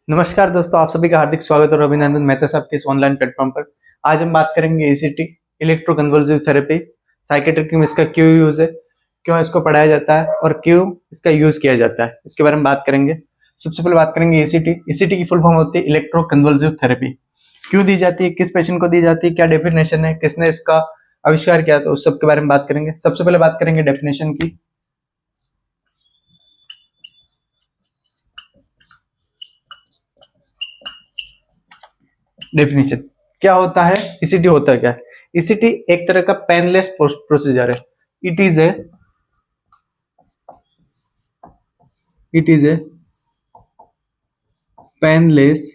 नमस्कार दोस्तों, आप सभी का हार्दिक स्वागत और अभिनंदन मेहता साहब के इस ऑनलाइन प्लेटफॉर्म पर। आज हम बात करेंगे ईसीटी, इलेक्ट्रोकन्वल्सिव थेरेपी। साइकेट्रिक में इसका क्यों यूज है, क्यों इसको पढ़ाया जाता है और क्यों इसका यूज किया जाता है, इसके बारे में बात करेंगे। सबसे पहले बात करेंगे ईसीटी। ईसीटी की फुल फॉर्म होती है इलेक्ट्रोकन्वल्सिव थेरेपी। क्यों दी जाती है, किस पेशेंट को दी जाती है, क्या डेफिनेशन है, किसने इसका आविष्कार किया, तो उस सब के बारे में बात करेंगे। सबसे पहले बात करेंगे डेफिनेशन की। डेफिनेशन क्या होता है, ईसीटी होता है क्या है? ईसीटी एक तरह का पेनलेस प्रोसीजर है। It is a it is a painless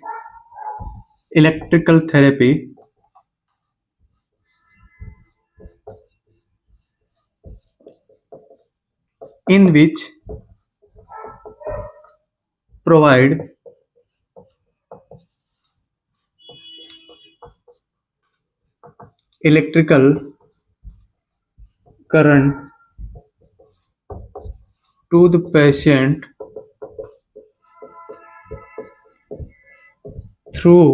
electrical therapy in which provide electrical current to the patient through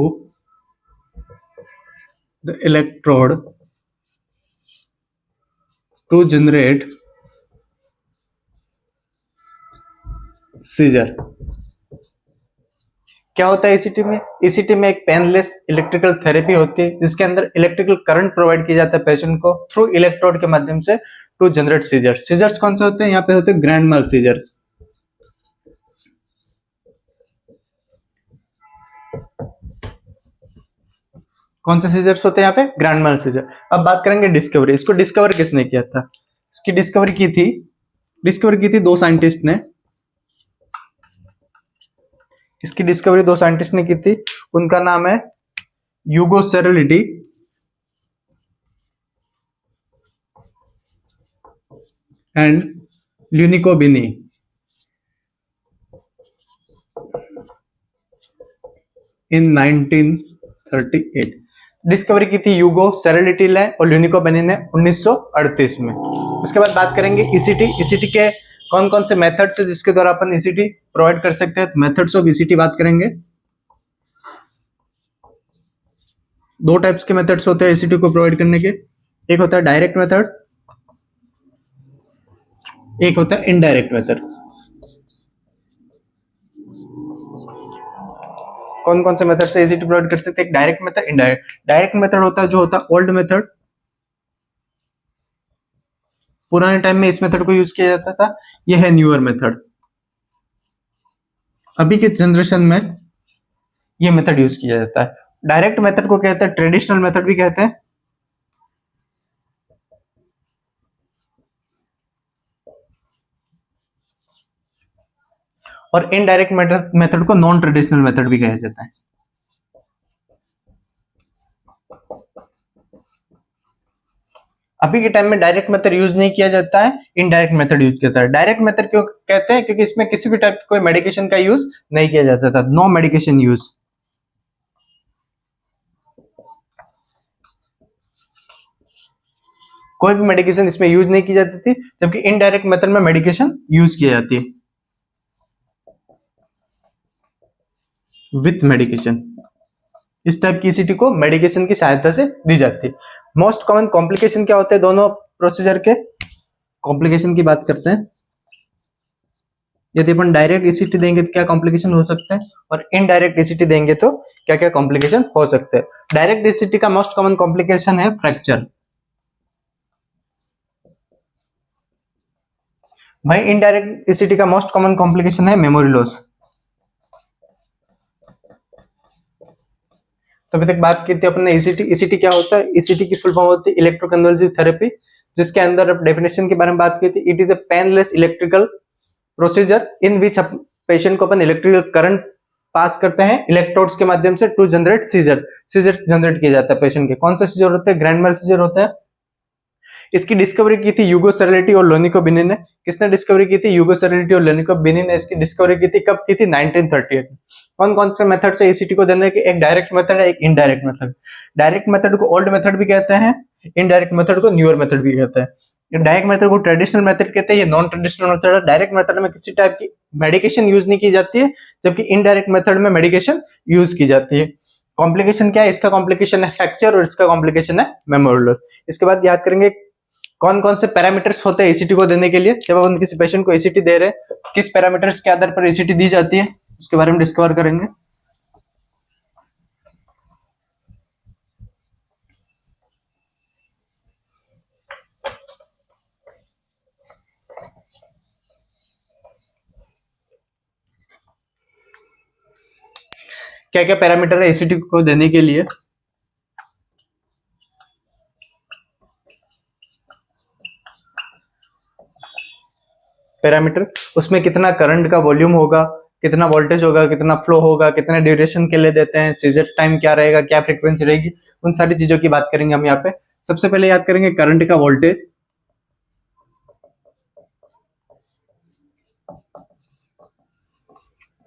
the electrode to generate seizure. क्या होता है ईसीटी में? ईसीटी में एक पेनलेस इलेक्ट्रिकल थेरेपी होती है जिसके अंदर इलेक्ट्रिकल करंट प्रोवाइड किया जाता है पेशेंट को थ्रू इलेक्ट्रोड के माध्यम से टू जनरेट सीजर। सीजर्स कौन से होते हैं? यहाँ पे होते हैं ग्रैंड माल सीजर्स। कौन से सीजर्स होते हैं यहाँ पे? ग्रैंड माल सीजर। अब बात करेंगे डिस्कवरी। इसको डिस्कवर किसने किया था? इसकी डिस्कवरी की थी दो साइंटिस्ट ने। इसकी डिस्कवरी दो साइंटिस्ट ने की थी। उनका नाम है ह्यूगो सेरेलिटी एंड ल्यूनिको बिनी। इन 1938 डिस्कवरी की थी ह्यूगो सेरेलिटी ने और ल्यूनिको बेनी ने 1938 में। उसके बाद बात करेंगे ईसीटी। ईसीटी के कौन कौन से मेथड्स है जिसके द्वारा अपन ईसीटी प्रोवाइड कर सकते हैं। मेथड्स ऑफ ईसीटी बात करेंगे। दो टाइप्स के मेथड्स होते हैं ईसीटी को प्रोवाइड करने के। एक होता है डायरेक्ट मेथड, एक होता है इनडायरेक्ट मेथड। कौन कौन से मेथड से ईसीटी प्रोवाइड कर सकते हैं? Direct method, indirect. Direct method होता है जो होता है ओल्ड मेथड। पुराने टाइम में इस मेथड को यूज किया जाता था। यह है न्यूअर मेथड। अभी के जनरेशन में यह मेथड यूज किया जाता है। डायरेक्ट मेथड को कहते हैं ट्रेडिशनल मेथड भी कहते हैं, और इनडायरेक्ट मेथड को नॉन ट्रेडिशनल मेथड भी कहा जाता है। अभी के टाइम में डायरेक्ट मेथड यूज नहीं किया जाता है, इनडायरेक्ट मेथड यूज किया जाता है। डायरेक्ट मेथड क्यों कहते हैं? क्योंकि इसमें किसी भी टाइप की कोई मेडिकेशन का यूज नहीं किया जाता था। No medication use. कोई भी मेडिकेशन इसमें यूज नहीं की जाती थी, जबकि इनडायरेक्ट मेथड में मेडिकेशन यूज की जाती है विथ मेडिकेशन। इस टाइप की ईसीटी को मेडिकेशन की सहायता से दी जाती है। मोस्ट कॉमन कॉम्प्लिकेशन क्या होते हैं दोनों प्रोसीजर के? कॉम्प्लिकेशन की बात करते हैं। यदि अपन डायरेक्ट ईसीटी देंगे तो क्या कॉम्प्लिकेशन हो सकते हैं, और इनडायरेक्ट ईसीटी देंगे तो क्या क्या कॉम्प्लिकेशन हो सकते हैं। डायरेक्ट ईसीटी का मोस्ट कॉमन कॉम्प्लिकेशन है फ्रैक्चर। भाई इनडायरेक्ट ईसीटी का मोस्ट कॉमन कॉम्प्लिकेशन है मेमोरी लॉस। तो अभी तक बात की थी अपने ईसीटी। ईसीटी क्या होता है? ईसीटी की फुल फॉर्म होती है इलेक्ट्रोकन्वल्सिव थेरेपी, जिसके अंदर डेफिनेशन के बारे में बात की थी। It is a painless electrical procedure in which patient को अपन इलेक्ट्रिकल करंट पास करते हैं इलेक्ट्रोड्स के माध्यम से to generate seizure. Seizure generate किया जाता है पेशेंट के। कौन सा सीजर होता है? ग्रैंड माल सीजर होता है। इसकी डिस्कवरी की थी ह्यूगो सेरेलिटी और ल्यूनिको बिनी ने। किसने डिस्कवरी की थी? ह्यूगो सेरेलिटी और ल्यूनिको बिनी ने इसकी डिस्कवरी की थी। कब की थी? 1938 में। कौन कौन से मेथड से ईसीटी को देने के? एक डायरेक्ट मेथड है, एक इनडायरेक्ट मेथड। डायरेक्ट मेथड को ओल्ड मेथड भी कहते हैं, इनडायरेक्ट मेथड को न्यूअर मेथड भी कहते हैं। ये डायरेक्ट मेथड को ट्रेडिशनल मेथड कहते हैं, ये नॉन ट्रेडिशनल मेथड है। डायरेक्ट मेथड में किसी टाइप की मेडिकेशन यूज नहीं की जाती है, जबकि इनडायरेक्ट मेथड में मेडिकेशन यूज की जाती है। कॉम्प्लिकेशन क्या है, इसका कॉम्प्लिकेशन है फ्रैक्चर और इसका कॉम्प्लिकेशन है मेमोरी लॉस। इसके बाद याद करेंगे कौन कौन से पैरामीटर्स होते हैं एसीटी को देने के लिए। जब हम किसी पेशेंट को एसीटी दे रहे हैं, किस पैरामीटर्स के आधार पर एसीटी दी जाती है, उसके बारे में डिस्कवर करेंगे। क्या क्या पैरामीटर है एसीटी को देने के लिए। पैरामीटर, उसमें कितना करंट का वॉल्यूम होगा, कितना वोल्टेज होगा, कितना फ्लो होगा, कितने ड्यूरेशन के लिए देते हैं, सीजर टाइम क्या रहेगा, क्या फ्रीक्वेंसी रहेगी, उन सारी चीजों की बात करेंगे हम यहाँ पे। सबसे पहले याद करेंगे करंट का वोल्टेज।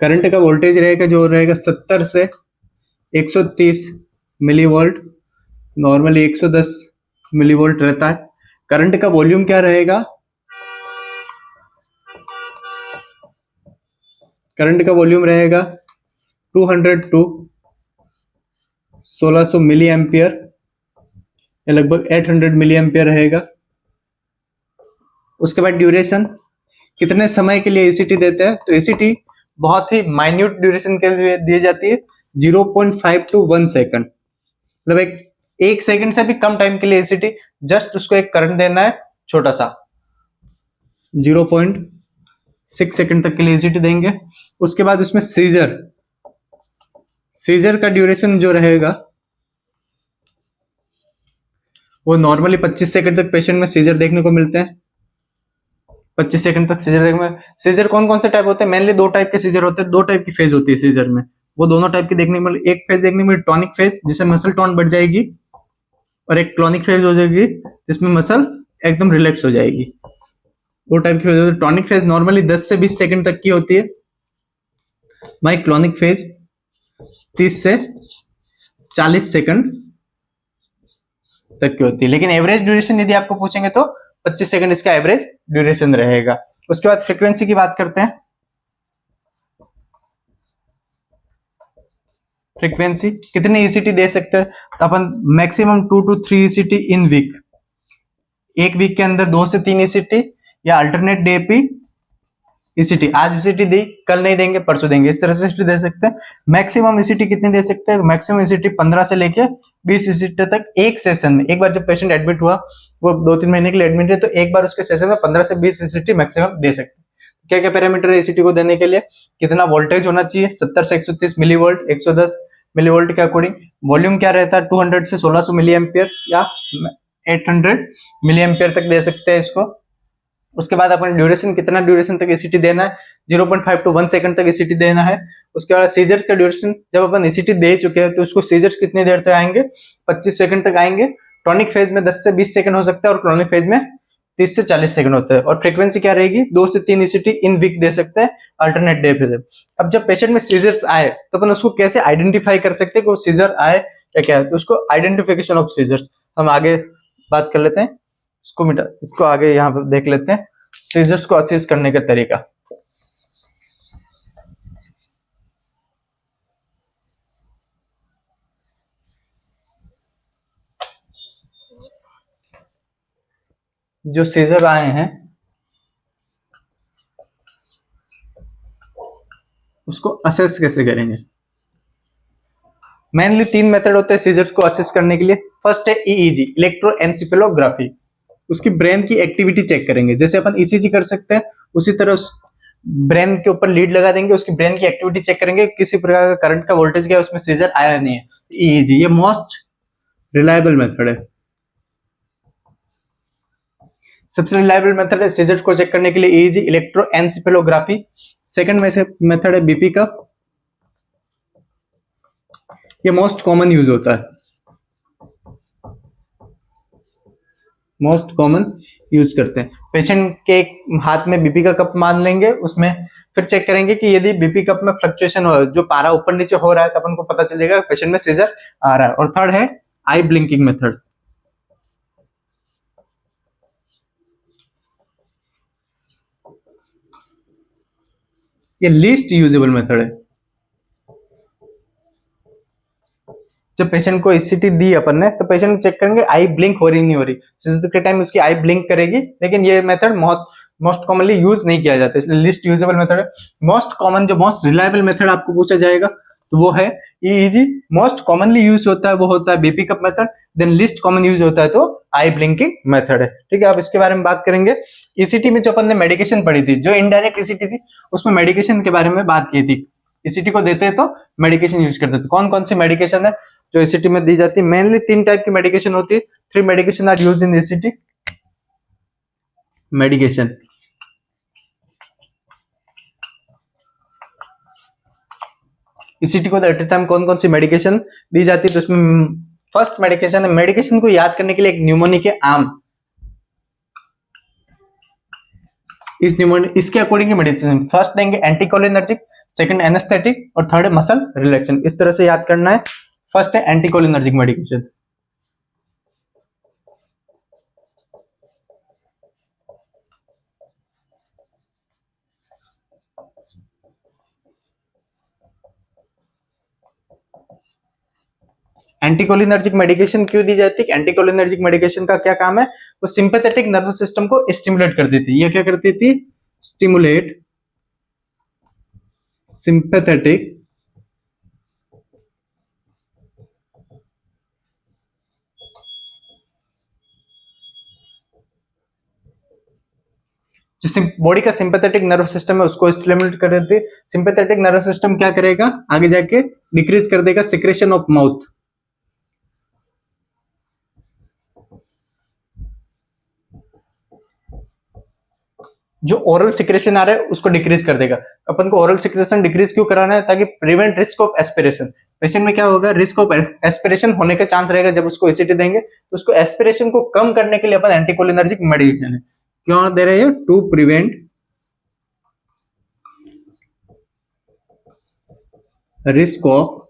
करंट का वोल्टेज रहेगा जो रहेगा 70 से 130 मिलीवोल्ट, नॉर्मली 110 मिलीवोल्ट रहता है। करंट का वॉल्यूम क्या रहेगा, करंट का वॉल्यूम रहेगा 200 टू 1600 मिली एम्पियर, या लगभग 800 मिली एम्पियर रहेगा। उसके बाद ड्यूरेशन, कितने समय के लिए एसीटी देते हैं, तो एसीटी बहुत ही माइन्यूट ड्यूरेशन के लिए दी जाती है, 0.5 टू 1 सेकंड, मतलब एक सेकंड से भी कम टाइम के लिए एसीटी, जस्ट उसको एक करंट देना है छोटा सा, 0.6 सेकंड तक के लिए एसीटी देंगे। उसके बाद उसमें सीजर, सीजर का ड्यूरेशन जो रहेगा वो नॉर्मली 25 सेकंड तक पेशेंट में सीजर देखने को मिलते हैं। 25 सेकंड तक सीजर देखने में, सीजर कौन कौन से टाइप होते हैं, मेनली दो टाइप के सीजर होते हैं, दो टाइप की फेज होती है सीजर में, वो दोनों टाइप की देखने को मिले। एक फेज देखने में टॉनिक फेज जिसमें मसल टोन बढ़ जाएगी, और एक क्लॉनिक फेज हो जाएगी जिसमें मसल एकदम रिलैक्स हो जाएगी। दो टाइप की फेज होती है। टॉनिक फेज नॉर्मली 10 से 20 सेकंड तक की होती है, माई क्लॉनिक फेज 30 से 40 सेकंड तक की होती है। लेकिन एवरेज ड्यूरेशन यदि आपको पूछेंगे तो 25 सेकंड इसका एवरेज ड्यूरेशन रहेगा। उसके बाद फ्रीक्वेंसी की बात करते हैं। फ्रीक्वेंसी कितने ईसीटी दे सकते हैं, तो अपन maximum 2 to 3 ECT in week, एक वीक के अंदर 2 से 3 ईसीटी, या अल्टरनेट डे पे ईसीटी, आज ईसीटी दी कल नहीं देंगे परसों देंगे, इस तरह से ईसीटी दे सकते हैं। मैक्सिमम ईसीटी कितनी दे सकते हैं, मैक्सिमम ईसीटी 15 से लेके 20 ईसीटी तक एक सेशन में। एक बार जब पेशेंट एडमिट हुआ, वो 2-3 महीने के लिए एडमिट है, तो एक बार उसके सेशन में 15 से 20 ईसीटी मैक्सिमम दे सकते हैं। क्या क्या पैरामीटर है ईसीटी को देने के लिए, कितना वोल्टेज होना चाहिए, 70 से 130 मिलीवोल्ट, 110 मिलीवोल्ट के अकॉर्डिंग। वॉल्यूम क्या रहता है, 200 से 1600 मिली एम्पियर या 800 मिली एम्पियर तक दे सकते हैं इसको। उसके बाद अपन ड्यूरेशन, कितना ड्यूरेशन तक एसीटी देना है, 0.5 टू 1 सेकंड तक एसीटी देना है। उसके बाद सीजर्स का ड्यूरेशन, जब अपन एसीटी दे चुके हैं तो उसको सीजर्स कितनी देर तक आएंगे, 25 सेकंड तक आएंगे। टॉनिक फेज में 10 से 20 सेकंड हो सकता है, और क्रोनिक फेज में 30 से 40 सेकंड होता है। और फ्रीक्वेंसी क्या रहेगी, 2 से 3 एसीटी इन वीक दे सकते हैं, अल्टरनेट डे पे। अब जब पेशेंट में सीजर्स आए तो अपन उसको कैसे आइडेंटिफाई कर सकते हैं कि वो सीजर आए या क्या है, तो उसको आइडेंटिफिकेशन ऑफ सीजर्स हम आगे बात कर लेते हैं। इसको मिटा, इसको आगे यहाँ पे देख लेते हैं, सीजर्स को असेस करने का तरीका। जो सीजर आए हैं उसको असेस कैसे करेंगे, मेनली 3 मेथड होते हैं सीजर्स को असेस करने के लिए। फर्स्ट है ईईजी, इलेक्ट्रोएन्सेफेलोग्राफी। उसकी ब्रेन की एक्टिविटी चेक करेंगे, जैसे अपन ईसीजी कर सकते हैं उसी तरह उस ब्रेन के ऊपर लीड लगा देंगे, उसकी ब्रेन की एक्टिविटी चेक करेंगे, किसी प्रकार का करंट का वोल्टेज क्या है, उसमें सीजर आया नहीं है। ईईजी ये मोस्ट रिलायबल मेथड है, सबसे रिलायबल मेथड है सीजर्स को चेक करने के लिए ईईजी, इलेक्ट्रोएन्सेफेलोग्राफी। सेकंड में से मेथड है बीपी का, ये मोस्ट कॉमन यूज होता है, मोस्ट कॉमन यूज करते हैं। पेशेंट के हाथ में बीपी का कप मान लेंगे, उसमें फिर चेक करेंगे कि यदि बीपी कप में फ्लक्चुएशन हो, जो पारा ऊपर नीचे हो रहा है, तो अपन को पता चलेगा पेशेंट में सीजर आ रहा है। और थर्ड है आई ब्लिंकिंग मेथड, ये लीस्ट यूजेबल मेथड है। जब पेशेंट को ईसीटी दी अपन ने तो पेशेंट चेक करेंगे आई ब्लिंक हो रही नहीं हो रही, सीजर के टाइम उसकी आई ब्लिंक करेगी, लेकिन ये मेथड मोस्ट कॉमनली यूज नहीं किया जाता, इसलिए लिस्ट यूजेबल मेथड है। मोस्ट कॉमन जो मोस्ट रिलायबल मेथड आपको पूछा जाएगा तो वो है ईईजी। मोस्ट कॉमनली यूज होता है वो होता है BP cuff method, then least common use होता है तो आई ब्लिंकिंग मेथड है। ठीक है, अब इसके बारे में बात करेंगे। ईसीटी में जो अपन ने मेडिकेशन पढ़ी थी, जो इनडायरेक्ट ईसीटी थी उसमें मेडिकेशन के बारे में बात की थी। ईसीटी को देते हैं तो मेडिकेशन यूज करते थे। कौन कौन सी मेडिकेशन है जो ईसीटी में दी जाती है? मेनली 3 टाइप की मेडिकेशन होती है। 3 medication are used in ECT medication. ECT को एट ए टाइम कौन कौन सी मेडिकेशन दी जाती है? तो उसमें फर्स्ट मेडिकेशन है, मेडिकेशन को याद करने के लिए एक न्यूमोनिक है आम। इस न्यूमोनिक इसके अकॉर्डिंग मेडिकेशन फर्स्ट देंगे एंटीकोलिनर्जिक, सेकंड एनेस्थेटिक और थर्ड है मसल रिलैक्सेंट। इस तरह से याद करना है। फर्स्ट है एंटीकोलिनर्जिक मेडिकेशन। एंटीकोलिनर्जिक मेडिकेशन क्यों दी जाती है? एंटीकोलिनर्जिक मेडिकेशन का क्या काम है? वो सिंपैथेटिक नर्वस सिस्टम को स्टिमुलेट कर देती है। ये क्या करती थी? स्टिमुलेट सिंपैथेटिक जो बॉडी का सिंपैथेटिक नर्व सिस्टम है उसको स्टिमुलेट कर देती है। सिंपैथेटिक नर्व सिस्टम क्या करेगा आगे जाके? डिक्रीज कर देगा सिक्रेशन ऑफ माउथ। जो ओरल सिक्रेशन आ रहा है उसको डिक्रीज कर देगा। अपन को ओरल सिक्रेशन डिक्रीज क्यों कराना है? ताकि prevent risk of aspiration. Patient में क्या होगा? रिस्क ऑफ एस्पिरेशन होने का चांस रहेगा जब उसको एसिटी देंगे, तो उसको एस्पिरेशन को कम करने के लिए अपन एंटीकोलिनर्जिक मेडिकेशन है क्यों दे रहे हैं? To prevent risk of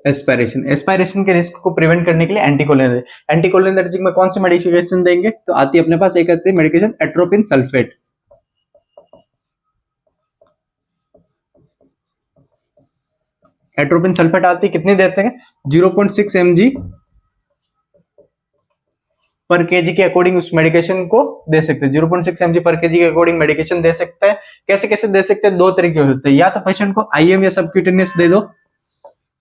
aspiration. Aspiration के रिस्क को प्रिवेंट करने के लिए एंटीकोलिनर्जिक। एंटीकोलिनर्जिक में कौन सी मेडिकेशन देंगे? तो आती है अपने पास एक आती है medication atropine sulphate. Atropine sulphate आती है, कितनी देते हैं? 0.6 mg पर केजी के अकॉर्डिंग उस मेडिकेशन को दे सकते हैं। 0.6 mg पर केजी के अकॉर्डिंग मेडिकेशन दे सकते हैं। कैसे कैसे दे सकते हैं? 2 तरीके होते हैं। या तो पेशेंट को आईएम या सबक्यूटेनियस दे दो।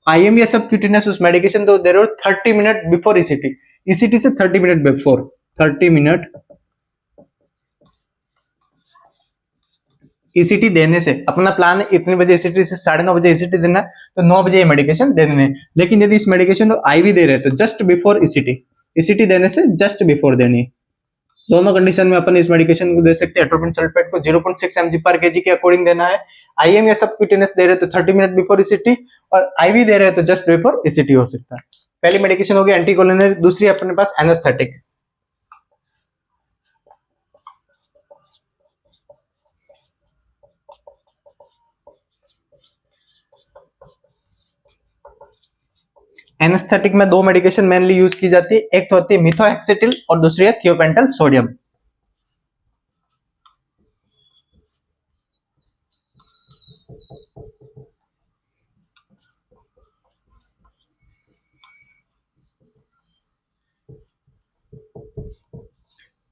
आईएम या सबक्यूटेनियस उस मेडिकेशन तो दे रहे हो 30 मिनट बिफोर ईसीटी। ईसीटी से 30 मिनट बिफोर, 30 मिनट ईसीटी देने से। अपना प्लान है इतने बजे ईसीटी से 9:30 बजे ईसीटी देना है, तो 9 बजे ये मेडिकेशन दे देने। लेकिन यदि इस मेडिकेशन को आईवी दे रहे हैं तो जस्ट बिफोर ईसीटी, ईसीटी देने से जस्ट बिफोर देनी। दोनों कंडीशन में अपन इस मेडिकेशन को दे सकते हैं। एट्रोपिन सल्फेट को 0.6 mg पर केजी के अकॉर्डिंग देना है। आईएम या सबक्यूटेनियस दे रहे हैं तो 30 मिनट बिफोर ईसीटी, और आईवी दे रहे हैं तो जस्ट बिफोर ईसीटी हो सकता है। पहली मेडिकेशन होगी एंटीकोलिनरी, दूसरी अपने पास एनेस्थेटिक। एनेस्थेटिक में 2 मेडिकेशन मेनली यूज की जाती है। एक तो होती है मिथोहेक्सेटिल और दूसरी है thiopental sodium.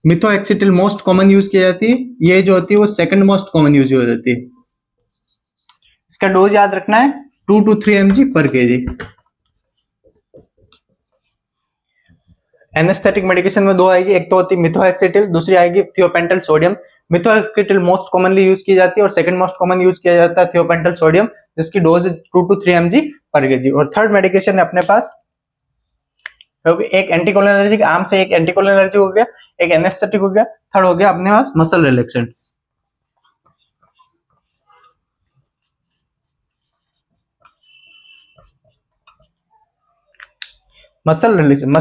Methohexital most common use की जाती है। ये जो होती है वो सेकंड मोस्ट कॉमन यूज हो जाती है। इसका डोज याद रखना है 2 to 3 mg पर केजी। एनेस्थेटिक मेडिकेशन में 2 आएगी, एक तो होती है मिथोहेक्सेटिल, दूसरी आएगी thiopental sodium. Methohexital most commonly use की जाती है और सेकंड मोस्ट कॉमन यूज किया जाता है थियोपेंटल सोडियम, जिसकी डोज 2 to 3 mg पर केजी। और थर्ड मेडिकेशन है अपने पास, एक एंटीकोलिनर्जिक आम से, एक एंटीकोलिनर्जिक हो गया, एक एनेस्थेटिक हो गया, थर्ड हो गया अपने पास मसल रिलैक्सेंट। मसल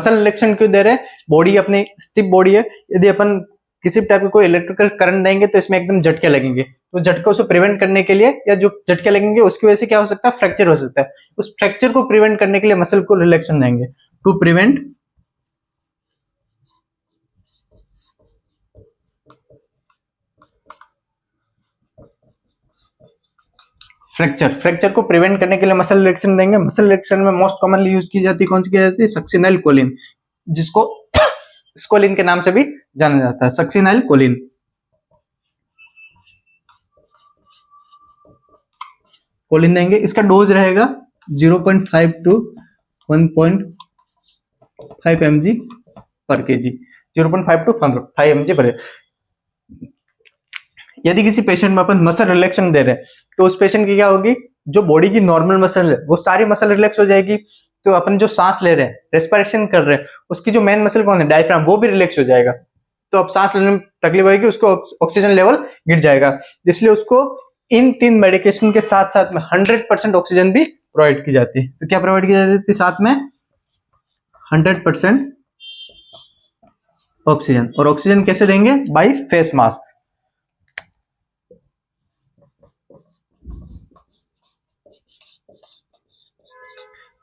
रिलैक्सेंट क्यों दे रहे हैं? बॉडी अपनी स्टिफ बॉडी है, यदि अपन किसी टाइप का कोई इलेक्ट्रिकल करंट देंगे तो इसमें एकदम झटके लगेंगे, तो झटकों से प्रिवेंट करने के लिए, या जो झटके लगेंगे उसकी वजह से क्या हो सकता है? फ्रैक्चर हो सकता है। उस फ्रैक्चर को प्रिवेंट करने के लिए मसल को रिलैक्सेशन देंगे टू प्रिवेंट फ्रैक्चर को प्रिवेंट करने के लिए मसल रिलैक्सेशन देंगे। मसल रिलैक्सेशन में मोस्ट कॉमनली यूज की जाती है, कौन सी की जाती है? सक्सिनाइल कोलिन, जिसको स्कोलिन के नाम से भी जाना जाता है, सक्सिनाइल कोलिन। कोलिन देंगे, इसका डोज रहेगा 0.5 टू 1.5 mg पर केजी, 0.5 टू 5 mg पर। यदि किसी पेशेंट में अपन मसल रिलैक्सेशन दे रहे हैं तो उस पेशेंट की क्या होगी, जो बॉडी की नॉर्मल मसल है वो सारी मसल रिलैक्स हो जाएगी। तो अपन जो सांस ले रहे हैं, रेस्पिरेशन कर रहे हैं, उसकी जो मेन मसल कौन है, डायफ्राम, वो भी रिलैक्स हो जाएगा। तो अब सांस लेने में तकलीफ होगी, उसको ऑक्सीजन लेवल गिर जाएगा। इसलिए उसको इन 3 मेडिकेशन के साथ साथ में 100% ऑक्सीजन भी प्रोवाइड की जाती है। तो क्या प्रोवाइड की जाती है साथ में? 100% ऑक्सीजन। और ऑक्सीजन कैसे देंगे? By face mask.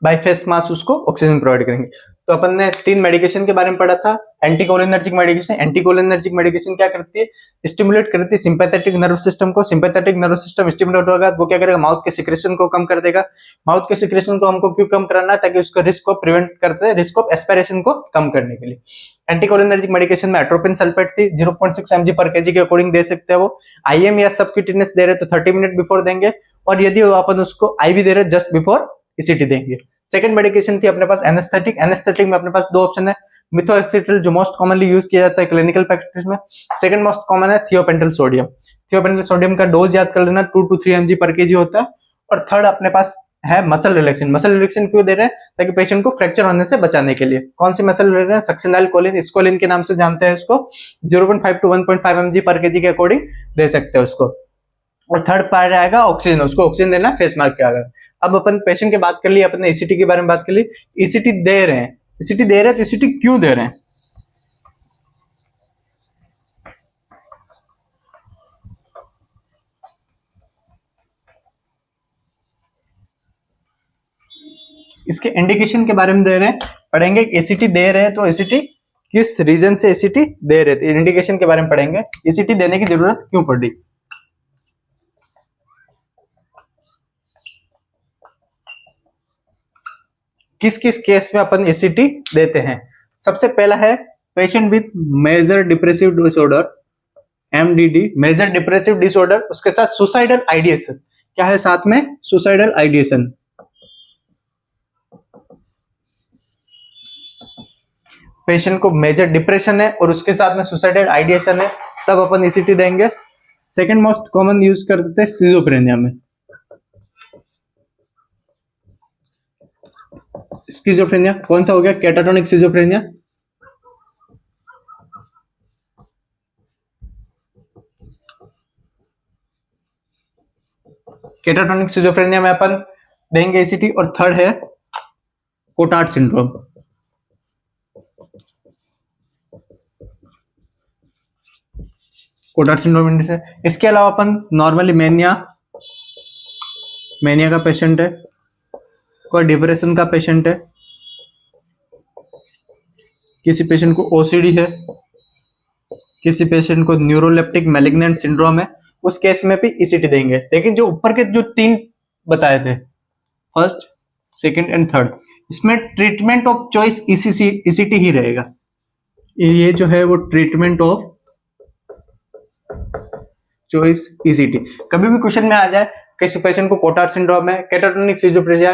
By face mask उसको ऑक्सीजन प्रोवाइड करेंगे। तो अपन ने 3 मेडिकेशन के बारे में पढ़ा था। एंटीकोलिनर्जिक मेडिकेशन, एंटीकोलिनर्जिक मेडिकेशन क्या करती है? स्टिमुलेट करती है सिंपैथेटिक नर्व सिस्टम को। सिंपैथेटिक नर्व सिस्टम स्टिमुलेट होगा, वो क्या करेगा? माउथ के सिक्रेशन को कम कर देगा। माउथ के सिक्रेशन को हमको क्यों कम कराना है? ताकि उसका रिस्क को प्रिवेंट करते हैं, रिस्क ऑफ एस्पिरेशन को कम करने के लिए। एंटीकोलिनर्जिक मेडिकेशन में एट्रोपिन सल्फेट थी, 0.6 mg पर केजी के अकॉर्डिंग दे सकते हैं वो। आईएम या सबक्यूटेनियस दे रहे तो 30 मिनट बिफोर देंगे, और यदि अपन उसको आईवी दे रहे जस्ट बिफोर ईसीटी देंगे। सेकंड मेडिकेशन थी अपने पास एनेस्थेटिक। एनेस्थेटिक में अपने पास 2 ऑप्शन है, मिथोएक्सिट्रिल जो मोस्ट कॉमनली यूज किया जाता है क्लिनिकल प्रैक्टिस में। सेकंड मोस्ट कॉमन है थियोपेंटल सोडियम। थियोपेंटल सोडियम का डोज याद कर लेना, 2 to 3 mg पर केजी होता है। और थर्ड अपने पास है मसल रिलैक्सेशन। मसल रिलैक्सेशन क्यों दे रहे हैं? ताकि पेशेंट को फ्रैक्चर होने से बचाने के लिए। कौन सी मसल ले रहे हैं? सक्सिनाइल कोलिन, स्कोलिन के नाम से जानते हैं इसको। 0.5 to 1.5 mg पर केजी के अकॉर्डिंग दे सकते हैं उसको। और थर्ड पार्ट आएगा ऑक्सीजन, उसको ऑक्सीजन देना फेस मास्क के आगे। अब अपन पेशेंट की बात कर ली, अपने ईसीटी के बारे में बात कर ली। ईसीटी दे रहे हैं, ईसीटी दे रहे हैं तो ईसीटी क्यों दे रहे हैं? इसके इंडिकेशन के बारे में दे रहे हैं, पढ़ेंगे। ईसीटी दे रहे हैं तो ईसीटी किस रीजन से ईसीटी दे रहे थे, इंडिकेशन के बारे में पढ़ेंगे। ईसीटी देने की जरूरत क्यों पड़ी? किस किस केस में अपन ईसीटी देते हैं? सबसे पहला है patient with major depressive disorder, MDD, major depressive disorder, उसके साथ सुसाइडल आइडिएशन। क्या है साथ में? Suicidal ideation. पेशेंट को मेजर डिप्रेशन है और उसके साथ में सुसाइडल आइडिएशन है, तब अपन ईसीटी देंगे। सेकंड मोस्ट कॉमन यूज करते हैं सिजोफ्रेनिया में। स्किज़ोफ्रेनिया कौन सा हो गया? Catatonic schizophrenia. कैटाटोनिक सिजोफ्रेनिया में अपन देंगे ईसीटी। और थर्ड है कोटार्ड सिंड्रोम। कोटार्ड सिंड्रोम है। इसके अलावा अपन नॉर्मली मेनिया का पेशेंट है, कोई डिप्रेशन का पेशेंट है, किसी पेशेंट को ओसीडी है, किसी पेशेंट को न्यूरोलेप्टिक मैलिग्नेंट सिंड्रोम है, उस केस में भी ईसीटी देंगे। लेकिन जो ऊपर के जो 3 बताए थे, फर्स्ट, सेकंड एंड थर्ड, इसमें ट्रीटमेंट ऑफ चॉइस ईसीटी ही रहेगा। ये जो है वो ट्रीटमेंट ऑफ चॉइस ईसीटी। कभी भी क्वेश्चन में आ जाए किसी पेशेंट को कोटार्ड सिंड्रोम है, कैटाटोनिक सिजोफ्रेनिया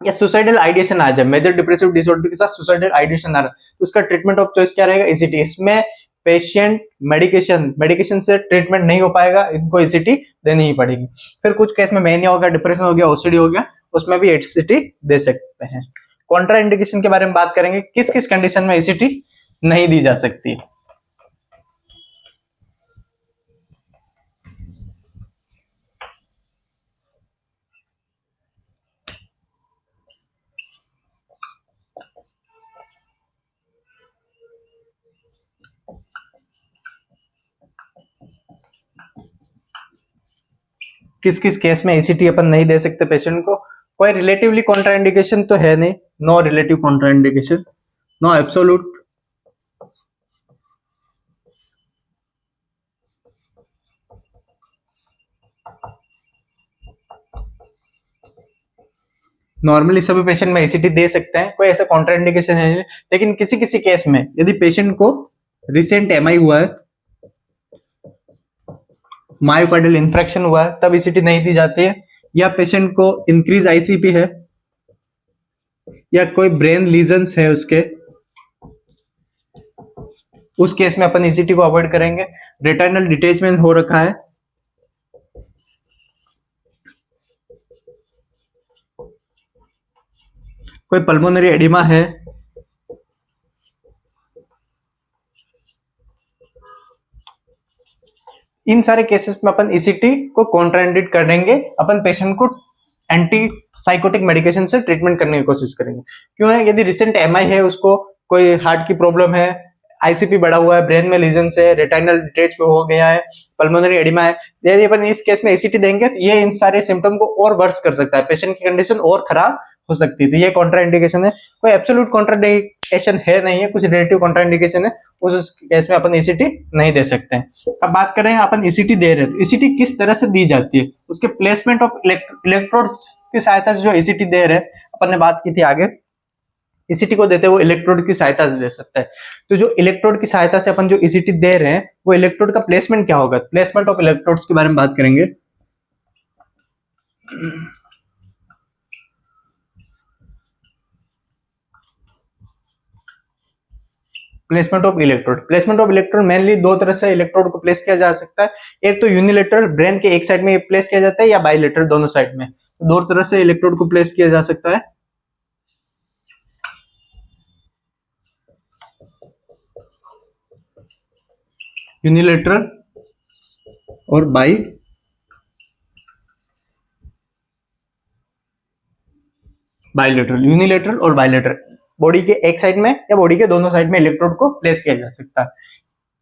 या सुसाइडल आइडिएशन आ जाए, मेजर डिप्रेसिव डिसऑर्डर के साथ सुसाइडल आइडिएशन आ रहा है, तो उसका ट्रीटमेंट ऑफ चॉइस क्या रहेगा? ईसीटी। इसमें पेशेंट मेडिकेशन से ट्रीटमेंट नहीं हो पाएगा, इनको ईसीटी देनी ही पड़ेगी। फिर कुछ केस में मेनिया हो गया, डिप्रेशन हो गया, ओसीडी हो गया, उसमें भी ईसीटी दे सकते हैं। कॉन्ट्रा इंडिकेशन के बारे में बात करेंगे, किस किस कंडीशन में ईसीटी नहीं दी जा सकती। किस किस केस में ईसीटी अपन नहीं दे सकते पेशेंट को? कोई रिलेटिवली कॉन्ट्राइंडिकेशन तो है नहीं, no relative contraindication, no absolute. Normally सभी पेशेंट में एसीटी दे सकते हैं, कोई ऐसा कॉन्ट्राइंडिकेशन है नहीं। लेकिन किसी किसी केस में यदि पेशेंट को रिसेंट एमआई हुआ है, मायोकार्डियल इंफ्रैक्शन हुआ है, तब ईसीटी नहीं दी जाती है, या पेशेंट को इंक्रीज आईसीपी है, या कोई ब्रेन लीजन्स है उसके, उस केस में अपन ईसीटी को अवॉइड करेंगे। रेटिनल डिटेचमेंट हो रखा है, कोई पल्मोनरी एडिमा है, इन सारे केसेस में अपन ईसीटी को कॉन्ट्राइंडिकेट करेंगे, अपन पेशेंट को एंटी साइकोटिक मेडिकेशन से ट्रीटमेंट करने की कोशिश करेंगे। क्यों है? यदि रिसेंट एमआई है, उसको कोई हार्ट की प्रॉब्लम है, आईसीपी बढ़ा हुआ है, ब्रेन में लीजन है, रेटिनल डिटेच हो गया है, पल्मोनरी एडिमा है, यदि अपन इस केस में एसीटी देंगे तो ये इन सारे सिम्टम को और वर्स कर सकता है, पेशेंट की कंडीशन और खराब हो सकती है। तो ये कॉन्ट्राइंडिकेशन है, कोई एब्सोल्यूट कॉन्ट्राइंडिकेशन है नहीं है, कुछ रिलेटिव कॉन्ट्राइंडिकेशन है, उस केस में अपन ईसीटी नहीं दे सकते हैं। अब बात करें अपन ईसीटी दे रहे हैं, तो ईसीटी किस तरह से दी जाती है, उसके प्लेसमेंट ऑफ इलेक्ट्रोड की सहायता से जो ईसीटी दे रहे हैं, अपन ने बात की थी आगे, ईसीटी को देते हैं वो इलेक्ट्रोड की सहायता से दे सकता है। तो जो इलेक्ट्रोड की सहायता से अपन जो ईसीटी दे रहे हैं, वो इलेक्ट्रोड का प्लेसमेंट क्या होगा, प्लेसमेंट ऑफ इलेक्ट्रोड्स के बारे में बात करेंगे। प्लेसमेंट ऑफ इलेक्ट्रोड मेनली दो तरह से इलेक्ट्रोड को प्लेस किया जा सकता है। एक तो यूनिलेटरल, ब्रेन के एक साइड में प्लेस किया जाता है, या बाइलेटरल, दोनों साइड में। दो तरह से इलेक्ट्रोड को प्लेस किया जा सकता है। यूनिलेटरल और बाइलेटरल, यूनिलेटरल और बाइलेटरल, बॉडी के एक साइड में या बॉडी के दोनों साइड में इलेक्ट्रोड को प्लेस किया जा सकता है।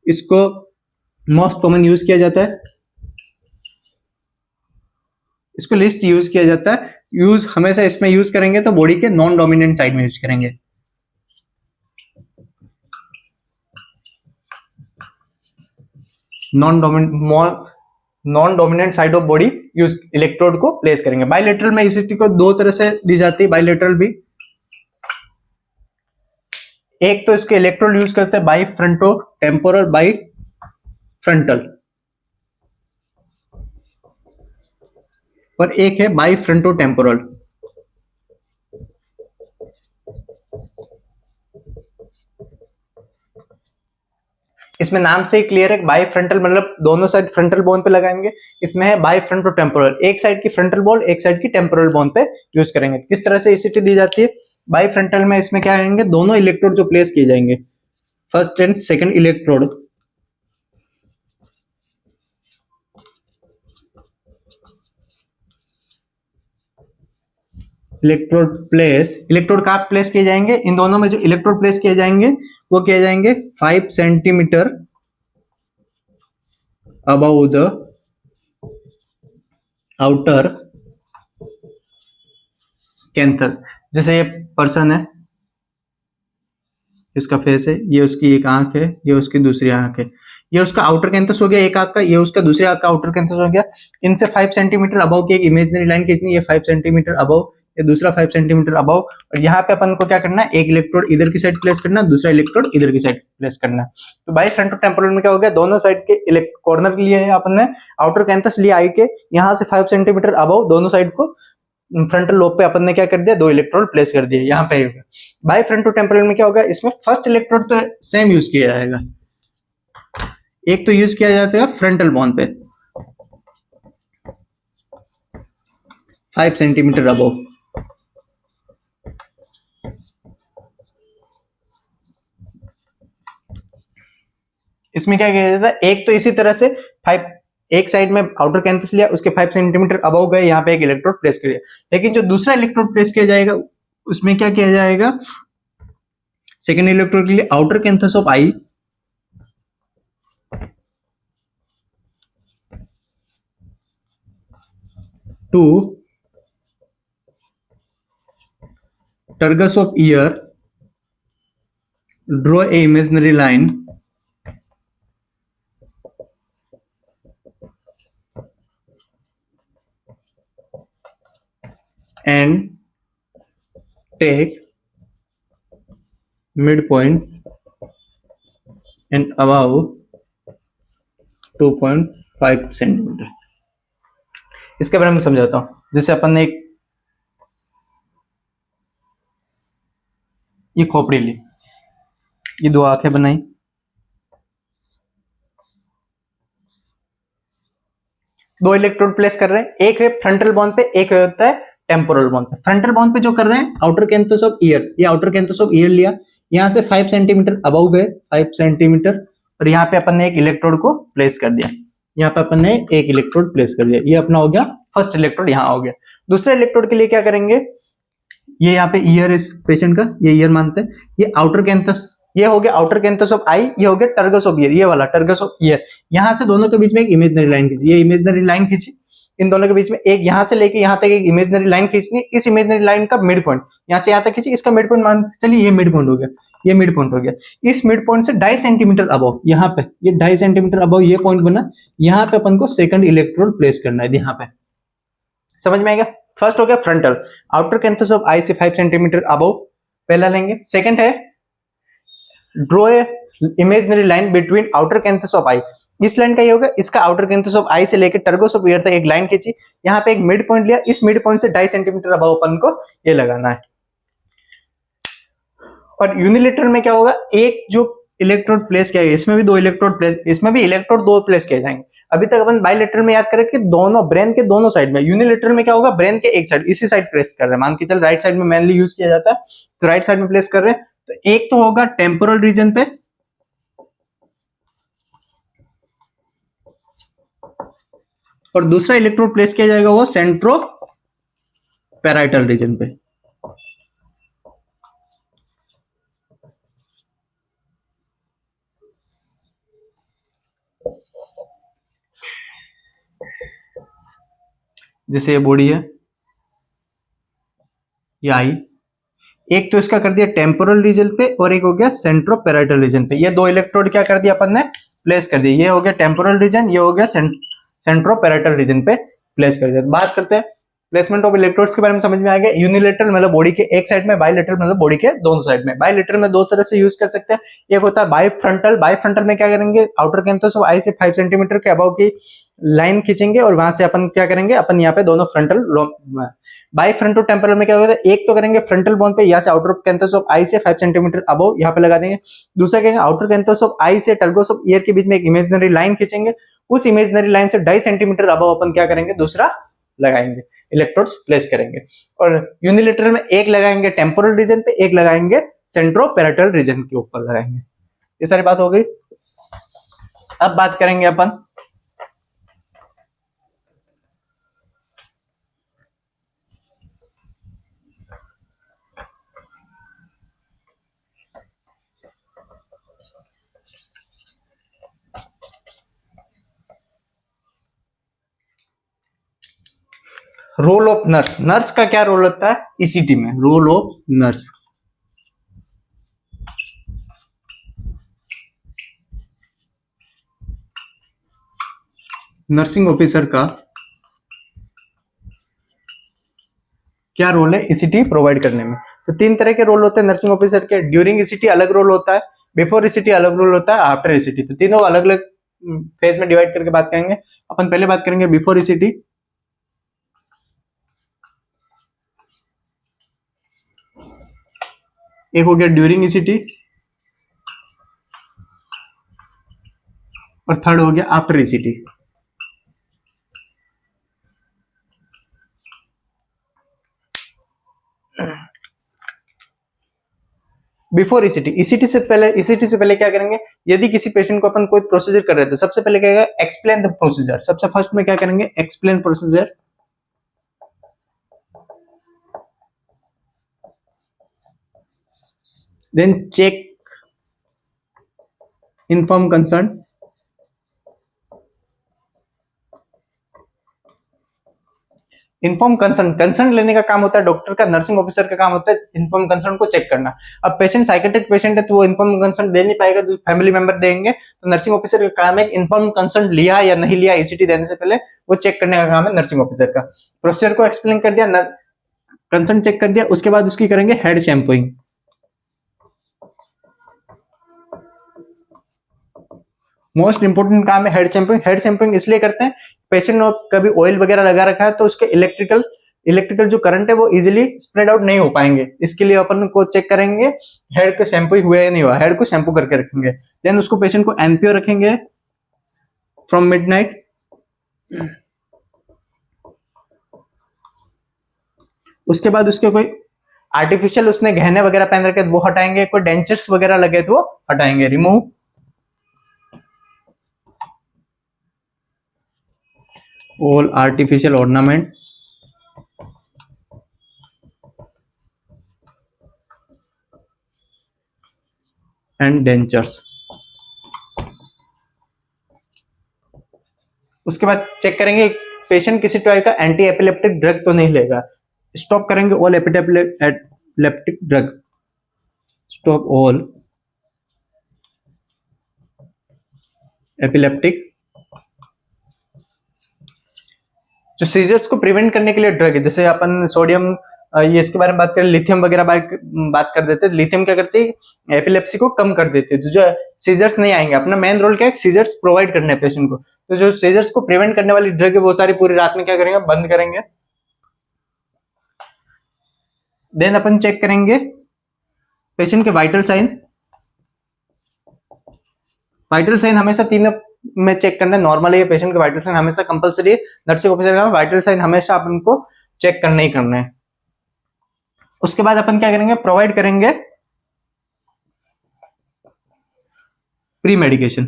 इसको मोस्ट कॉमन यूज किया जाता है, इसको लिस्ट यूज किया जाता है। यूज हमेशा इसमें यूज करेंगे तो बॉडी के नॉन डोमिनेंट साइड में यूज करेंगे। Non dominant side of body use electrode को प्लेस करेंगे। बाइलेटरल में ईसीटी को दो तरह से दी जाती है, बाइलेटरल भी। एक तो इसके इलेक्ट्रोड यूज करते हैं by fronto temporal, by frontal, और एक है बाई फ्रंटो टेम्पोरल। इसमें नाम से ही क्लियर है, बाई फ्रंटल मतलब दोनों साइड फ्रंटल बोन पे लगाएंगे। इसमें है बाई फ्रंटो टेम्पोरल, एक साइड की फ्रंटल बोन, एक साइड की टेम्पोरल बोन पे यूज करेंगे। किस तरह से ईसीटी दी जाती है? बाई फ्रंटल में इसमें क्या आएंगे, दोनों इलेक्ट्रोड जो प्लेस किए जाएंगे, first and second electrode, electrode कहाँ प्लेस किए जाएंगे, इन दोनों में जो इलेक्ट्रोड प्लेस किए जाएंगे वो किए जाएंगे 5 centimetre above the outer canthus. जैसे ये पर्सन है, इसका फेस है, ये उसकी एक आंख है, ये उसकी दूसरी आंख है, ये उसका आउटर कैंथस हो गया एक आंख का, ये उसका दूसरी आंख का आउटर कैंथस हो गया। इनसे 5 सेंटीमीटर अबव की एक इमेजिनरी लाइन खींचनी, ये 5 सेंटीमीटर अबव, ये दूसरा 5 सेंटीमीटर अबव, और यहाँ पे अपन को क्या करना है, एक इलेक्ट्रोड इधर की साइड प्लेस करना है, दूसरा इलेक्ट्रोड इधर की साइड प्लेस करना है। तो बाई फ्रंटो टेम्पोरल में क्या हो गया, दोनों साइड के कॉर्नर लिए है अपन ने, आउटर कैंथस लिया आई के, यहाँ से 5 सेंटीमीटर अबव दोनों साइड को फ्रंटल लोब पे अपन ने क्या कर दिया, दो इलेक्ट्रोड प्लेस कर दिए यहाँ पे। बाई फ्रंटो टेम्पोरल में क्या होगा, इसमें फर्स्ट इलेक्ट्रोड तो सेम यूज किया जाएगा, एक तो यूज किया जाता है फ्रंटल बोन पे 5 सेंटीमीटर अबव, इसमें क्या किया जाता है, एक तो इसी तरह से 5, एक साइड में आउटर कैंथस लिया, उसके 5 सेंटीमीटर अबव गए, यहाँ पे एक इलेक्ट्रोड प्लेस किया। लेकिन जो दूसरा इलेक्ट्रोड प्लेस किया जाएगा उसमें क्या किया जाएगा, सेकेंड इलेक्ट्रोड के लिए outer canthus of eye to tragus of ear, draw a imaginary line and take mid point and about 2.5 centimetre. इसके बारे में समझाता हूं। जैसे अपन ने ये खोपड़ी ली, ये दो आंखें बनाई, दो इलेक्ट्रोड प्लेस कर रहे हैं, एक है फ्रंटल बोन पे, एक होता है टेम्पोरल बोन पे। फ्रंटल बोन पे जो कर रहे हैं आउटर कैंथस ऑफ ईयर, ये आउटर कैंथस ऑफ ईयर लिया, यहां से 5 सेंटीमीटर अबव गए 5 सेंटीमीटर, और यहाँ पे अपन ने एक इलेक्ट्रोड को प्लेस कर दिया, यहाँ पे अपन ने एक इलेक्ट्रोड प्लेस कर दिया। ये अपना हो गया फर्स्ट इलेक्ट्रोड, यहाँ हो गया। दूसरे इलेक्ट्रोड के लिए क्या करेंगे, ये यहाँ पे ईयर इस पेशेंट का, ये ईयर मानते हैं, ये आउटर कैंथस, ये हो गया आउटर कैंथस ऑफ आई, ये हो गया टर्गस ऑफ ईयर, ये वाला टर्गस ऑफ ईयर। यहां से दोनों के बीच में एक इमेजिनरी लाइन खींची, ये इमेजिनरी लाइन खींची, इन दोनों के बीच में एक यहां से लेके यहां तक एक इमेजिनरी लाइन खींचनी, इस इमेजिनरी लाइन का मिड पॉइंट यहां से यहां तक खींची, इसका मिड पॉइंट मान चलिए ये मिड पॉइंट हो गया, ये मिड पॉइंट हो गया। इस मिड पॉइंट से 2.5 सेंटीमीटर अबव, यहाँ पे ये 2.5 सेंटीमीटर अबव ये पॉइंट बना, यहाँ पे अपन को सेकंड इलेक्ट्रोड प्लेस करना है, यहाँ पे समझ में आएगा। फर्स्ट हो गया frontal, outer canthus of eye से 5 सेंटीमीटर अबव पहला लेंगे। सेकंड है draw a imaginary line between outer canthus of eye, इस लाइन का ये होगा, इसका आउटर कैंथस ऑफ आई से लेकर टर्गस ऑफ ईयर तक एक लाइन खींची, यहाँ पे एक मिड पॉइंट लिया, इस मिड पॉइंट से 2.5 सेंटीमीटर अबव अपन को ये लगाना है। और यूनिलेटरल में क्या होगा, एक जो इलेक्ट्रोड प्लेस किया गया, इसमें भी दो इलेक्ट्रोड प्लेस, इसमें भी इलेक्ट्रोड दो प्लेस किए जाएंगे। अभी तक अपन बाइलेटरल में याद करें कि दोनों ब्रेन के दोनों साइड में, यूनिलेटरल में क्या होगा, ब्रेन के एक साइड, इसी साइड प्लेस कर रहे हैं, मान के चल राइट साइड में मेनली यूज किया जाता है, तो राइट साइड में प्लेस कर रहे हैं। तो एक तो होगा टेम्पोरल रीजन पे, और दूसरा इलेक्ट्रोड प्लेस किया जाएगा वो सेंट्रो पैराइटल रीजन पे। जैसे ये बॉडी है, ये आई, एक तो इसका कर दिया टेम्पोरल रीजन पे और एक हो गया सेंट्रो पैराइटल रीजन पे। ये दो इलेक्ट्रोड क्या कर दिया अपन ने, प्लेस कर दिया। ये हो गया टेम्पोरल रीजन, ये हो गया सेंट्रो पैराइटल रीजन पे प्लेस कर दिया। बात करते हैं प्लेसमेंट ऑफ इलेक्ट्रोड्स के बारे में, समझ में आ गया। यूनिलेटरल मतलब बॉडी के एक साइड में, बाइलेटरल मतलब बॉडी के दोनों साइड में। बाइलेटरल में दो तरह से यूज कर सकते हैं, एक होता है बाइफ्रंटल, बाइफ्रंटल में क्या करेंगे, आउटर कैंथस ऑफ आई से 5 सेंटीमीटर के अबव की लाइन खींचेंगे और वहां से अपन क्या करेंगे, अपन यहाँ पे दोनों फ्रंटल, बाइफ्रंटो टेम्पोरल में क्या होगा, एक तो करेंगे फ्रंटल बोन पे, यहाँ से आउटर कैंथस ऑफ आई से 5 सेंटीमीटर अबव यहाँ पे लगा देंगे। दूसरा करेंगे आउटर कैंथस ऑफ आई से टर्गस ऑफ ईयर के बीच में एक इमेजिनरी लाइन खींचेंगे, उस इमेजिनरी लाइन से 2.5 सेंटीमीटर अबव अपन क्या करेंगे, दूसरा लगाएंगे, इलेक्ट्रोड्स प्लेस करेंगे। और यूनिलेटरल में एक लगाएंगे टेम्पोरल रीजन पे, एक लगाएंगे सेंट्रो पैराइटल रीजन के ऊपर लगाएंगे। ये सारी बात हो गई। अब बात करेंगे अपन रोल ऑफ नर्स। नर्स का क्या रोल होता है ईसीटी में, role of nurse. Nursing officer का क्या रोल है ईसीटी प्रोवाइड करने में। तो तीन तरह के रोल होते हैं नर्सिंग ऑफिसर के। ड्यूरिंग ईसीटी अलग रोल होता है, बिफोर ईसीटी अलग रोल होता है, आफ्टर ईसीटी। तो तीनों अलग अलग फेज में डिवाइड करके बात करेंगे। अपन पहले बात करेंगे बिफोर ईसीटी। एक हो गया ड्यूरिंग ईसीटी और थर्ड हो गया after ECT. Before ECT, ECT से पहले क्या करेंगे, यदि किसी पेशेंट को अपन कोई प्रोसीजर कर रहे हैं तो सबसे पहले क्या करेंगे, एक्सप्लेन द प्रोसीजर। सबसे फर्स्ट में क्या करेंगे, explain procedure. Then check, inform consent, inform consent. Consent लेने का काम होता है डॉक्टर का, नर्सिंग ऑफिसर का काम होता है इन्फॉर्म कंसर्न को चेक करना। अब पेशेंट साइकेट्रिक पेशेंट है तो वो इन्फॉर्म कंसर्न दे नहीं पाएगा, तो फैमिली मेंबर देंगे। तो नर्सिंग ऑफिसर का काम है इन्फॉर्म कंसर्न लिया या नहीं लिया ईसीटी देने से पहले वो चेक करने का काम है नर्सिंग ऑफिसर का। प्रोसीजर को एक्सप्लेन कर दिया, कंसर्न चेक कर दिया, उसके बाद उसकी करेंगे हेड शैम्पूइंग। मोस्ट इंपोर्टेंट काम है हेड शैम्पूइंग। हेड शैम्पूइंग इसलिए करते हैं, पेशेंट ने कभी ऑयल वगैरह लगा रखा है तो उसके इलेक्ट्रिकल जो करंट है वो इजीली स्प्रेड आउट नहीं हो पाएंगे, इसके लिए अपन को चेक करेंगे हेड का शैम्पू हुआ या नहीं हुआ, हेड को शैम्पू करके रखेंगे। देन उसको पेशेंट को एनपीओ रखेंगे फ्रॉम मिडनाइट। उसके बाद उसके कोई आर्टिफिशियल उसने गहने वगैरह पहन रखे वो हटाएंगे, कोई डेंचर्स वगैरह लगे तो वो हटाएंगे, remove. All artificial ornament and dentures. उसके बाद चेक करेंगे पेशेंट किसी टाइप का एंटी एपिलेप्टिक ड्रग तो नहीं लेगा, स्टॉप करेंगे all epileptic drug, stop all epileptic. जो सीजर्स को प्रिवेंट करने के लिए ड्रग है, जैसे अपन सोडियम, ये इसके बारे में बात करें, लिथियम वगैरह बात कर देते हैं। लिथियम क्या करती है, एपिलेप्सी को कम कर देती है, तो जो सीजर्स नहीं आएंगे। अपना मेन रोल क्या है, सीजर्स प्रोवाइड करने हैं पेशेंट को। तो जो सीजर्स को प्रिवेंट करने वाली ड्रग है वो सारी पूरी रात में क्या करेंगे, बंद करेंगे। देन अपन चेक करेंगे पेशेंट के वाइटल साइन। वाइटल साइन हमेशा तीनों में चेक करना है, नॉर्मल है पेशेंट के वाइटल साइन हमेशा कंपलसरी है। नर्सिंग ऑफिसर का वाइटल साइन हमेशा अपन को चेक करना ही करना है। उसके बाद अपन क्या करेंगे, प्रोवाइड करेंगे प्री मेडिकेशन।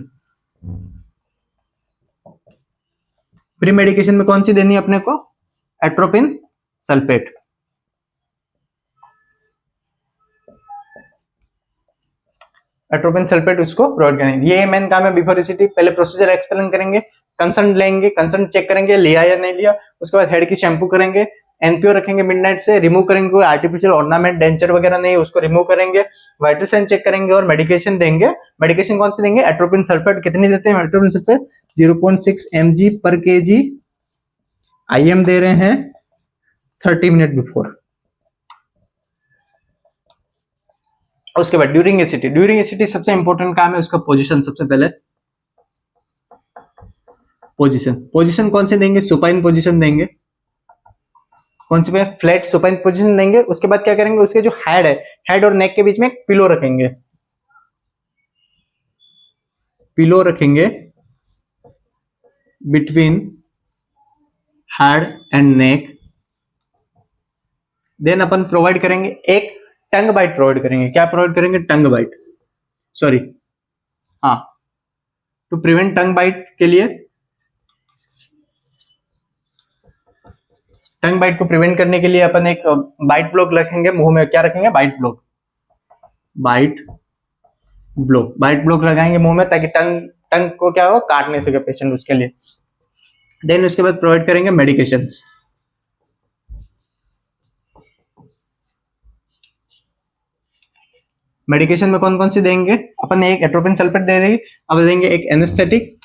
प्री मेडिकेशन में कौन सी देनी है अपने को, एट्रोपिन सल्फेट। एट्रोपिन सल्फेट उसको प्रोवाइड करेंगे। ये मेन काम है बिफोर ईसीटी। पहले प्रोसीजर एक्सप्लेन करेंगे, कंसर्न लेंगे, कंसर्न चेक करेंगे लिया या नहीं लिया। उसके बाद हेड की शैम्पू करेंगे, एनपीओ रखेंगे मिडनाइट से, रिमूव करेंगे, कोई आर्टिफिशियल ऑर्नामेंट डेंचर वगैरह नहीं उसको रिमूव करेंगे, वाइटल साइन चेक करेंगे और मेडिकेशन देंगे। मेडिकेशन कौन सी देंगे, एट्रोपिन सल्फेट। कितनी देते हैं एट्रोपिन सल्फेट, 0.6 mg पर kg IM दे रहे हैं 30 मिनट बिफोर। उसके बाद ड्यूरिंग एसीटी। ड्यूरिंग एसीटी सबसे इंपॉर्टेंट काम है उसका पोजीशन। सबसे पहले पोजीशन कौन से देंगे, सुपाइन पोजीशन देंगे। कौन सी पे, फ्लैट सुपाइन पोजीशन देंगे। उसके बाद क्या करेंगे, उसके जो हेड है, हेड और नेक के बीच में एक पिलो रखेंगे, पिलो रखेंगे between head and neck. Then अपन प्रोवाइड करेंगे एक टंग बाइट प्रोवाइड करेंगे। क्या प्रोवाइड करेंगे, टंग बाइट, सॉरी हाँ, टू प्रिवेंट टंग बाइट के लिए, टंग बाइट को प्रिवेंट करने के लिए अपन एक बाइट ब्लॉक रखेंगे मुंह में। क्या रखेंगे, बाइट ब्लॉक, बाइट ब्लॉक लगाएंगे मुंह में ताकि टंग को क्या हो, काट नहीं सके पेशेंट, उसके लिए। देन उसके बाद प्रोवाइड करेंगे मेडिकेशंस। मेडिकेशन में कौन कौन सी देंगे अपन, एक एट्रोपिन सल्फेट दे देंगे, अब देंगे एक एनेस्थेटिक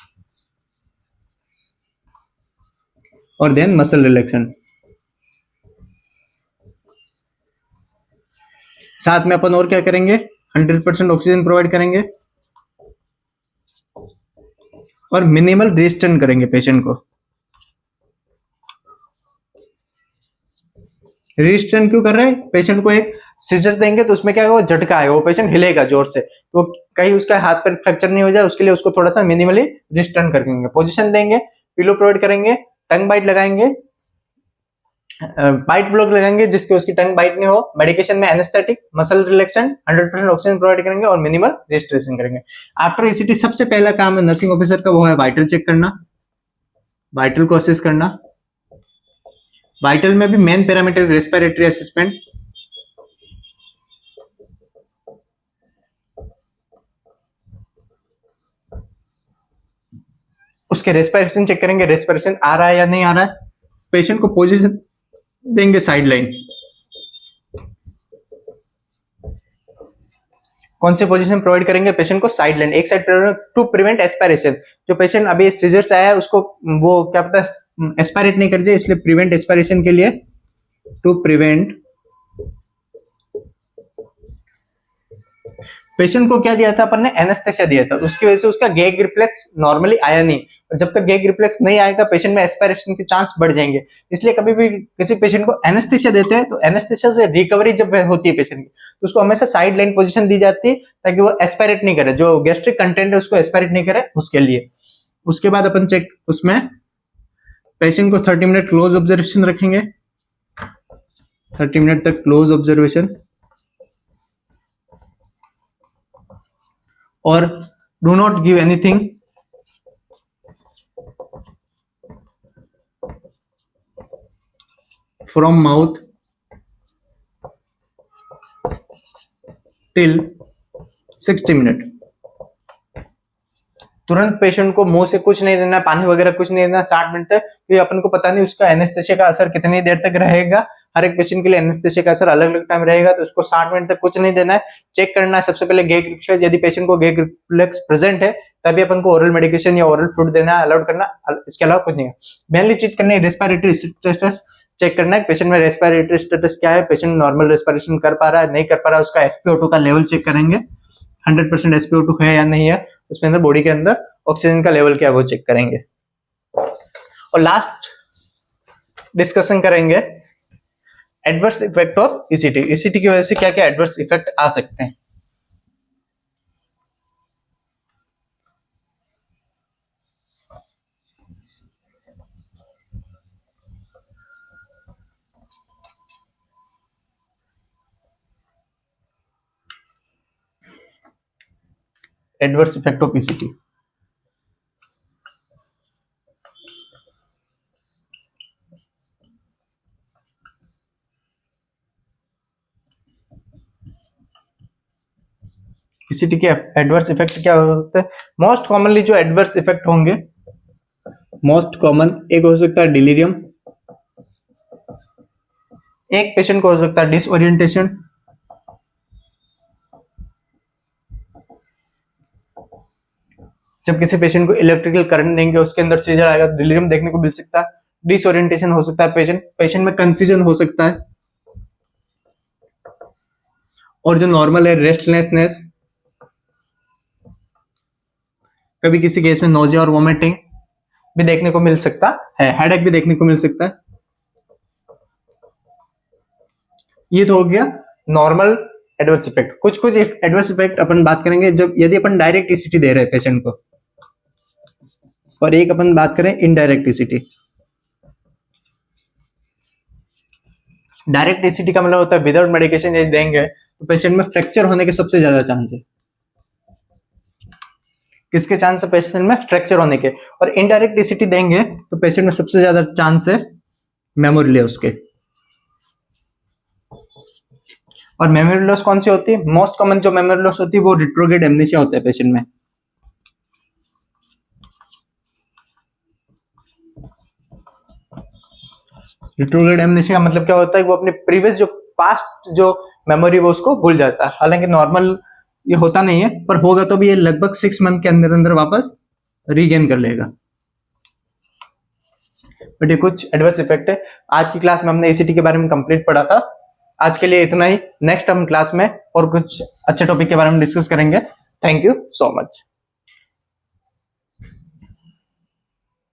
और देन मसल रिलैक्सेंट। साथ में अपन और क्या करेंगे, 100% ऑक्सीजन प्रोवाइड करेंगे और मिनिमल रेस्टेंट करेंगे पेशेंट को। रेस्टेंट क्यों कर रहे हैं, पेशेंट को एक सीजर देंगे तो उसमें क्या होगा, झटका आएगा, वो पेशेंट हिलेगा जोर से, तो कहीं उसका हाथ पर फ्रैक्चर नहीं हो जाए, उसके लिए उसको थोड़ा सा मिनिमली रेस्टेंट करेंगे। पोजीशन देंगे, पिलो प्रोवाइड करेंगे, टंग बाइट लगाएंगे, बाइट ब्लॉक लगाएंगे जिसके उसकी टंग बाइट नहीं हो। मेडिकेशन में anaesthetic, muscle relaxant, 100% oxygen provide करेंगे और मिनिमल रेस्ट्रेशन करेंगे। आफ्टर ईसीटी सबसे पहला काम है नर्सिंग ऑफिसर का, वो है वाइटल चेक करना, वाइटल को असेस करना। वाइटल में भी मेन पैरामीटर रेस्पिरेटरी असेसमेंट, उसके रेस्पिरेशन चेक करेंगे, रेस्पिरेशन आ रहा है या नहीं आ रहा है। पेशेंट को पोजीशन देंगे साइड लाइन। कौन से पोजीशन प्रोवाइड करेंगे पेशेंट को, साइड लाइन, एक साइड टू प्रिवेंट एस्पायरेशन। जो पेशेंट अभी सीजर से आया है उसको वो क्या पता एस्पायरेट नहीं कर जाए, इसलिए प्रिवेंट एस्पायरेशन के लिए, टू प्रिवेंट पेशेंट को क्या दिया था अपन ने, एनेस्थेसिया दिया था, उसकी वजह से उसका गैग रिफ्लेक्स नॉर्मली आया नहीं, और जब तक गैग रिफ्लेक्स नहीं आएगा पेशेंट में एस्पायरेशन के चांस बढ़ जाएंगे। इसलिए कभी भी किसी पेशेंट को एनेस्थेसिया देते हैं तो एनेस्थेसिया से रिकवरी जब होती है पेशेंट की, तो उसको हमेशा साइड लाइन पोजीशन दी जाती है ताकि वो एस्पायरेट नहीं करे, जो गैस्ट्रिक कंटेंट है उसको एस्पायरेट नहीं करे उसके लिए। उसके बाद अपन चेक उसमें पेशेंट को 30 मिनट क्लोज ऑब्जर्वेशन रखेंगे, 30 मिनट तक क्लोज ऑब्जर्वेशन, और do not give anything from mouth till 60 minute. तुरंत पेशेंट को मुंह से कुछ नहीं देना, पानी वगैरह कुछ नहीं देना 60 मिनट तक, क्योंकि अपन को पता नहीं उसका एनेस्थेसिया का असर कितनी देर तक रहेगा। हर एक पेशेंट के लिए एनेस्थेसिया का असर अलग अलग टाइम रहेगा, तो उसको 60 मिनट तक कुछ नहीं देना है। चेक करना है सबसे पहले गैग रिफ्लेक्स, यदि पेशेंट को गैग रिफ्लेक्स प्रेजेंट है तभी अपन को ओरल मेडिकेशन या ओरल फूड देना है, अलाउड करना, इसके अलावा कुछ नहीं है। मेनली चीज करनी है रेस्पिरेटरी स्टेटस चेक करना है, पेशेंट में रेस्पिरेटरी स्टेटस क्या है, पेशेंट नॉर्मल रेस्पिरेशन कर पा रहा है नहीं कर पा रहा है, उसका SpO2 का लेवल चेक करेंगे, 100% SpO2 है या नहीं है, उसमें अंदर बॉडी के अंदर ऑक्सीजन का लेवल क्या है वो चेक करेंगे। और लास्ट डिस्कशन करेंगे adverse effect of ECT. ECT की वजह से क्या क्या एडवर्स इफेक्ट आ सकते हैं। Adverse effect of ECT, ECT के एडवर्स इफेक्ट क्या होते हैं। मोस्ट कॉमनली जो एडवर्स इफेक्ट होंगे, मोस्ट कॉमन एक हो सकता है डिलीरियम, एक पेशेंट को हो सकता है डिसओरिएंटेशन, जब किसी पेशेंट को इलेक्ट्रिकल करंट देंगे उसके अंदर सीजर आएगा तो डिलीरियम देखने को मिल सकता है, डिसओरिएंटेशन हो सकता है, पेशेंट में कंफ्यूजन हो सकता है, और जो नॉर्मल है रेस्टलेसनेस, कभी किसी केस में नोजिया और वोमिटिंग भी देखने को मिल सकता है, हेडेक भी देखने को मिल सकता है। ये तो हो गया नॉर्मल एडवर्स इफेक्ट। कुछ कुछ एडवर्स इफेक्ट अपन बात करेंगे जब यदि अपन डायरेक्ट ईसीटी दे रहे हैं पेशेंट को, और एक अपन बात करें इनडायरेक्ट ईसीटी। डायरेक्ट ईसीटी का मतलब होता है विदाउट मेडिकेशन यदि देंगे तो पेशेंट में फ्रैक्चर होने के सबसे ज्यादा चांस है। किसके चांस है पेशेंट में फ्रैक्चर होने के, और इनडायरेक्ट ईसीटी देंगे तो पेशेंट में सबसे ज्यादा चांस है मेमोरी लॉस के। और मेमोरी लॉस कौन सी होती है, मोस्ट कॉमन जो मेमोरी लॉस होती है वो रिट्रोग्रेड एमनेसिया होता है पेशेंट में। रिट्रोग्रेड एमनेसिया का मतलब क्या होता है, वो अपने प्रीवियस जो पास्ट जो मेमोरी वो उसको भूल जाता है। हालांकि नॉर्मल ये होता नहीं है, पर होगा तो भी ये लगभग 6 मंथ के अंदर अंदर वापस रीगेन कर लेगा। बट ये कुछ एडवर्स इफेक्ट है। आज की क्लास में हमने ईसीटी के बारे में कंप्लीट पढ़ा था। आज के लिए इतना ही। नेक्स्ट हम क्लास में और कुछ अच्छे टॉपिक के बारे में डिस्कस करेंगे। Thank you so much.